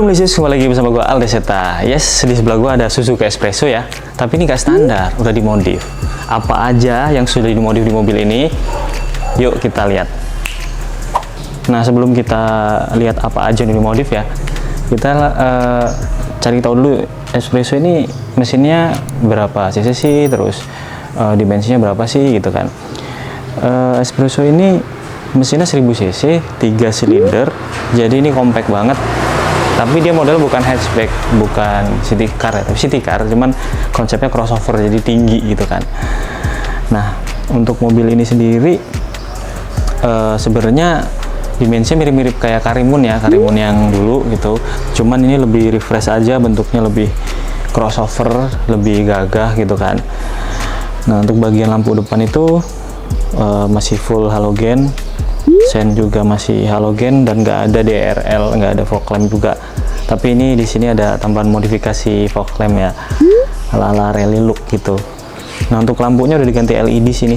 Halo guys, kembali lagi bersama gue Aldeseta. Yes, di sebelah gue ada Suzuki Espresso ya. Tapi ini gak standar, udah dimodif. Apa aja yang sudah dimodif di mobil ini? Yuk kita lihat. Nah, sebelum kita lihat apa aja yang dimodif ya, kita cari tahu dulu Espresso ini mesinnya berapa cc sih, terus dimensinya berapa sih gitu kan. Espresso ini mesinnya 1000 cc, 3 silinder, jadi ini compact banget. Tapi dia model bukan hatchback, bukan city car ya, tapi city car, cuman konsepnya crossover, jadi tinggi gitu kan. Nah, untuk mobil ini sendiri sebenarnya dimensinya mirip-mirip kayak Karimun ya, Karimun yang dulu gitu. Cuman ini lebih refresh aja, bentuknya lebih crossover, lebih gagah gitu kan. Nah, untuk bagian lampu depan itu masih full halogen. Sen juga masih halogen dan nggak ada DRL, nggak ada fog lamp juga. Tapi ini di sini ada tambahan modifikasi fog lamp ya, ala-ala rally look gitu. Nah, untuk lampunya udah diganti LED sini.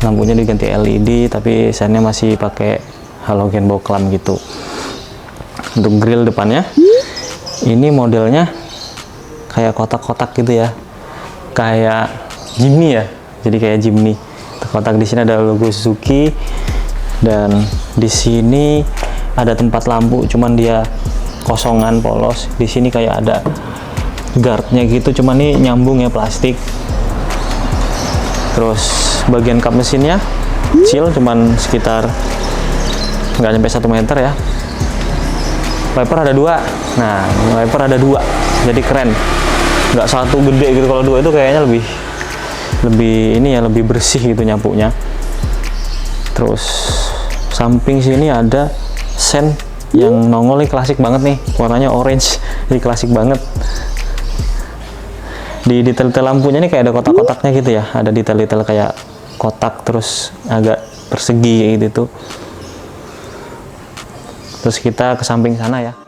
Lampunya diganti LED, tapi sennya masih pakai halogen box lamp gitu. Untuk grill depannya, ini modelnya kayak kotak-kotak gitu ya, kayak Jimny ya. Jadi kayak Jimny. Kotak di sini ada logo Suzuki. Dan di sini ada tempat lampu, cuman dia kosongan polos. Di sini kayak ada guardnya gitu, cuman ini nyambung ya, plastik. Terus bagian kap mesinnya kecil, cuman sekitar nggak sampai 1 meter ya. Wiper ada 2. Nah, wiper ada 2, jadi keren. Nggak satu gede gitu. Kalau 2 itu kayaknya lebih ini ya, lebih bersih gitu nyapunya. Terus samping sini ada sen yang nongol, nih klasik banget nih, warnanya orange, jadi klasik banget. Di detail-detail lampunya ini kayak ada kotak-kotaknya gitu ya, ada detail-detail kayak kotak terus agak persegi gitu tuh. Terus kita ke samping sana ya.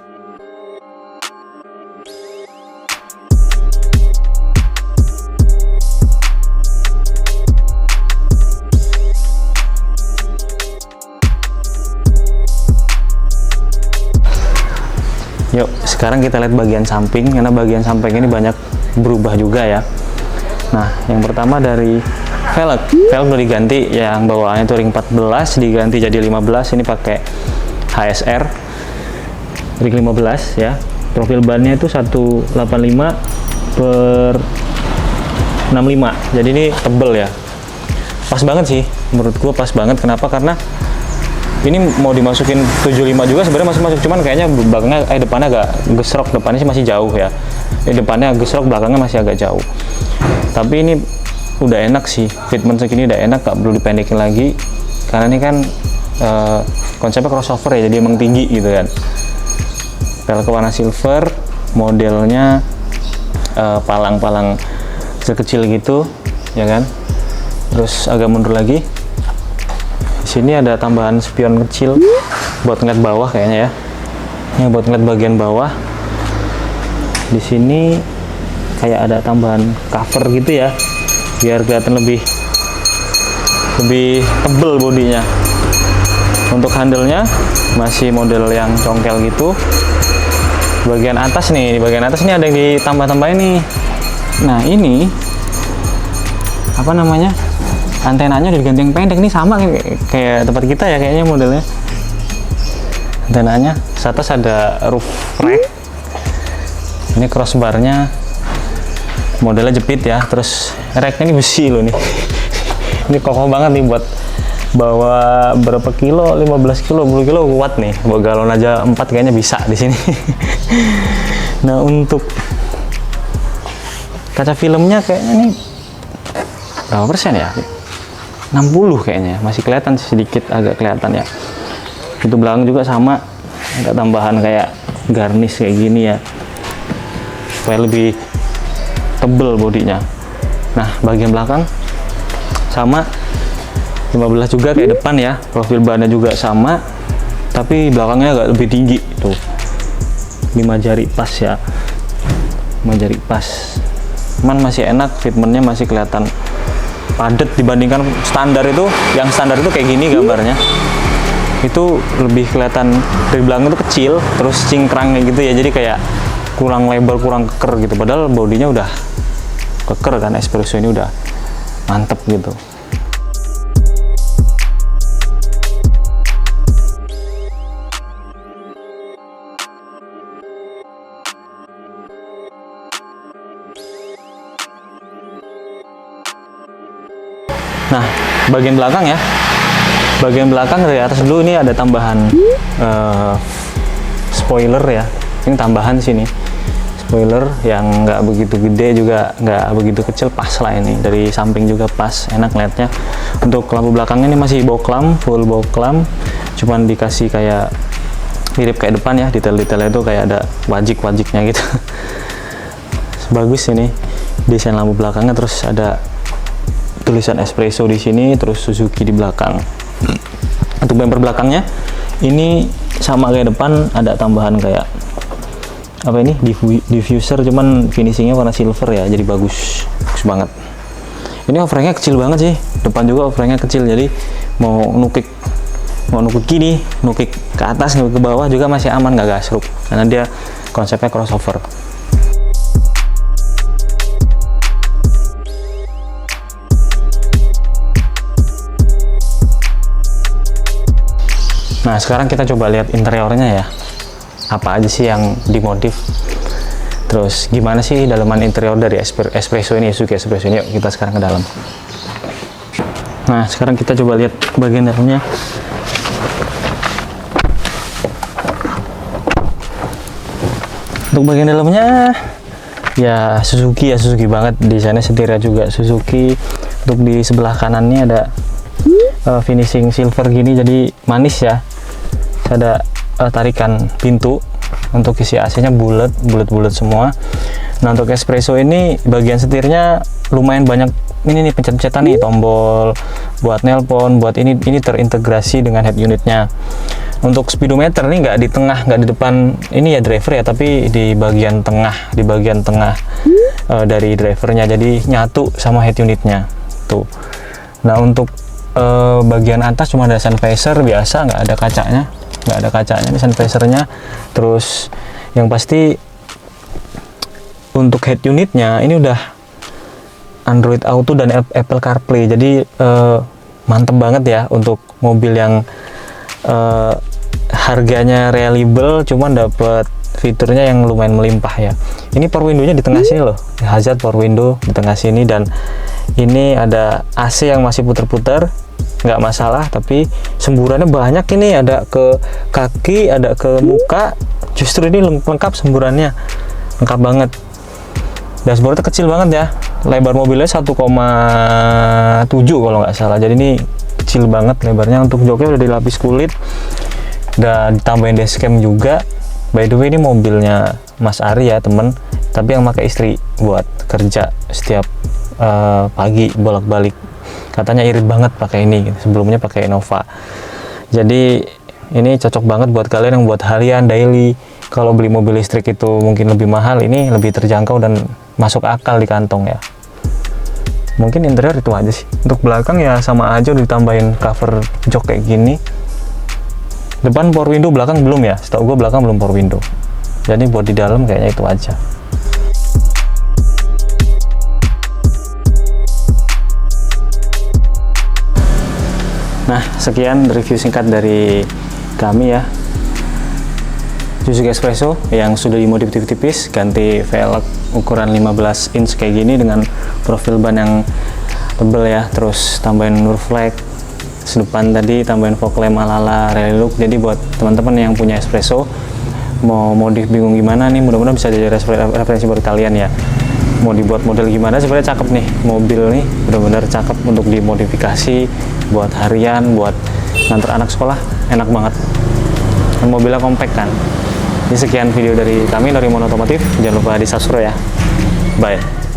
Yuk, sekarang kita lihat bagian samping, karena bagian samping ini banyak berubah juga ya. Nah, yang pertama dari velg udah diganti, yang bawaannya itu ring 14 diganti jadi 15, ini pakai HSR ring 15 ya. Profil bannya itu 185 per 65, jadi ini tebel ya. Pas banget sih, menurut gua pas banget. Kenapa? Karena ini mau dimasukin 75 juga sebenarnya masuk, cuman kayaknya belakangnya depannya agak gesrok, depannya sih masih jauh ya. Depannya gesrok, belakangnya masih agak jauh. Tapi ini udah enak sih, fitment segini udah enak, gak perlu dipendekin lagi. Karena ini kan konsepnya crossover ya, jadi emang tinggi gitu kan. Velg warna silver, modelnya palang-palang sekecil gitu ya kan. Terus agak mundur lagi. Sini ada tambahan spion kecil buat ngeliat bawah kayaknya ya. Ini buat ngeliat bagian bawah. Di sini kayak ada tambahan cover gitu ya, biar kelihatan lebih tebel bodinya. Untuk handle-nya masih model yang congkel gitu. Bagian atas nih, di bagian atas ini ada yang ditambah-tambahin nih. Nah, ini apa namanya? Antenanya udah diganti yang pendek, nih sama kayak tempat kita ya kayaknya modelnya. Antenanya atas ada roof rack. Ini crossbarnya modelnya jepit ya, terus racknya ini besi loh nih. Ini kokoh banget nih buat bawa berapa kilo, 15 kilo, 10 kilo kuat nih. Bawa galon aja 4 kayaknya bisa di sini. Nah, untuk kaca filmnya kayaknya nih berapa persen ya? 60 kayaknya, masih kelihatan sedikit, agak kelihatan ya. Itu belakang juga sama, ada tambahan kayak garnish kayak gini ya, supaya lebih tebel bodinya. Nah, bagian belakang sama 15 juga kayak depan ya, profil bannya juga sama, tapi belakangnya agak lebih tinggi tuh. 5 jari pas ya, 5 jari pas. Cuman masih enak, fitmentnya masih kelihatan padat dibandingkan standar itu. Yang standar itu kayak gini gambarnya, itu lebih kelihatan dari belakang itu kecil, terus cingkrang kayak gitu ya, jadi kayak kurang lebar, kurang keker gitu, padahal bodinya udah keker kan, Espresso ini udah mantep gitu. Nah, bagian belakang ya, bagian belakang dari atas dulu ini ada tambahan spoiler ya, ini tambahan sini, spoiler yang nggak begitu gede juga nggak begitu kecil, pas lah ini, dari samping juga pas, enak liatnya. Untuk lampu belakangnya ini masih boklam, full boklam, cuman dikasih kayak mirip kayak depan ya, detail-detailnya itu kayak ada wajik-wajiknya gitu. Bagus ini desain lampu belakangnya, terus ada tulisan Espresso di sini, terus Suzuki di belakang. Untuk bumper belakangnya ini sama kayak depan, ada tambahan kayak apa ini, diffuser, cuman finishingnya warna silver ya, jadi bagus banget. Ini overhangnya kecil banget sih, depan juga overhangnya kecil, jadi mau nukik gini, nukik ke atas, nukik ke bawah juga masih aman, nggak gasruk, karena dia konsepnya crossover. Nah, sekarang kita coba lihat interiornya ya, apa aja sih yang dimodif, terus gimana sih dalaman interior dari Espresso ini, Suzuki Espresso ini. Yuk kita sekarang ke dalam. Nah, sekarang kita coba lihat bagian dalamnya. Untuk bagian dalamnya ya Suzuki ya, Suzuki banget, desainnya setirnya juga Suzuki. Untuk di sebelah kanannya ada finishing silver gini, jadi manis ya. Ada tarikan pintu, untuk isi AC-nya bulat semua. Nah, untuk Espresso ini bagian setirnya lumayan banyak ini nih, pencet-pencetan nih, tombol buat nelpon, buat ini terintegrasi dengan head unitnya. Untuk speedometer ini nggak di tengah, nggak di depan ini ya driver ya, tapi di bagian tengah, dari drivernya, jadi nyatu sama head unitnya tuh. Nah, untuk bagian atas cuma ada sun visor biasa, nggak ada kacanya ini sun visornya. Terus yang pasti untuk head unitnya ini udah Android Auto dan Apple CarPlay, jadi mantep banget ya untuk mobil yang harganya reliable, cuman dapat fiturnya yang lumayan melimpah ya. Ini power window-nya di tengah sini loh, hazard power window di tengah sini, dan ini ada AC yang masih putar-putar, nggak masalah, tapi semburannya banyak ini, ada ke kaki, ada ke muka, justru ini lengkap semburannya, lengkap banget. Dashboardnya kecil banget ya, lebar mobilnya 1,7 kalau nggak salah, jadi ini kecil banget lebarnya. Untuk joknya udah dilapis kulit, udah ditambahin dashcam juga. By the way, ini mobilnya Mas Ari ya temen, tapi yang pakai istri buat kerja setiap pagi bolak-balik, katanya irit banget pakai ini, sebelumnya pakai Innova. Jadi ini cocok banget buat kalian yang buat harian, daily. Kalau beli mobil listrik itu mungkin lebih mahal, ini lebih terjangkau dan masuk akal di kantong ya. Mungkin interior itu aja sih. Untuk belakang ya sama aja, udah ditambahin cover jok kayak gini. Depan power window, belakang belum ya, setahu gue belakang belum power window. Jadi buat di dalam kayaknya itu aja. Nah, sekian review singkat dari kami ya, Suzuki Espresso yang sudah dimodif tipis-tipis, ganti velg ukuran 15 inch kayak gini dengan profil ban yang tebel ya, terus tambahin roof rack, depan tadi tambahin fog lamp ala-ala rally look. Jadi buat teman-teman yang punya Espresso mau modif bingung gimana nih, mudah-mudahan bisa jadi referensi buat kalian ya. Mau dibuat model gimana, sebenarnya cakep nih mobil nih, benar-benar cakep untuk dimodifikasi buat harian, buat nganter anak sekolah, enak banget. Dan mobilnya compact kan. Ini sekian video dari kami dari Mono Otomotif, jangan lupa di subscribe ya. Bye.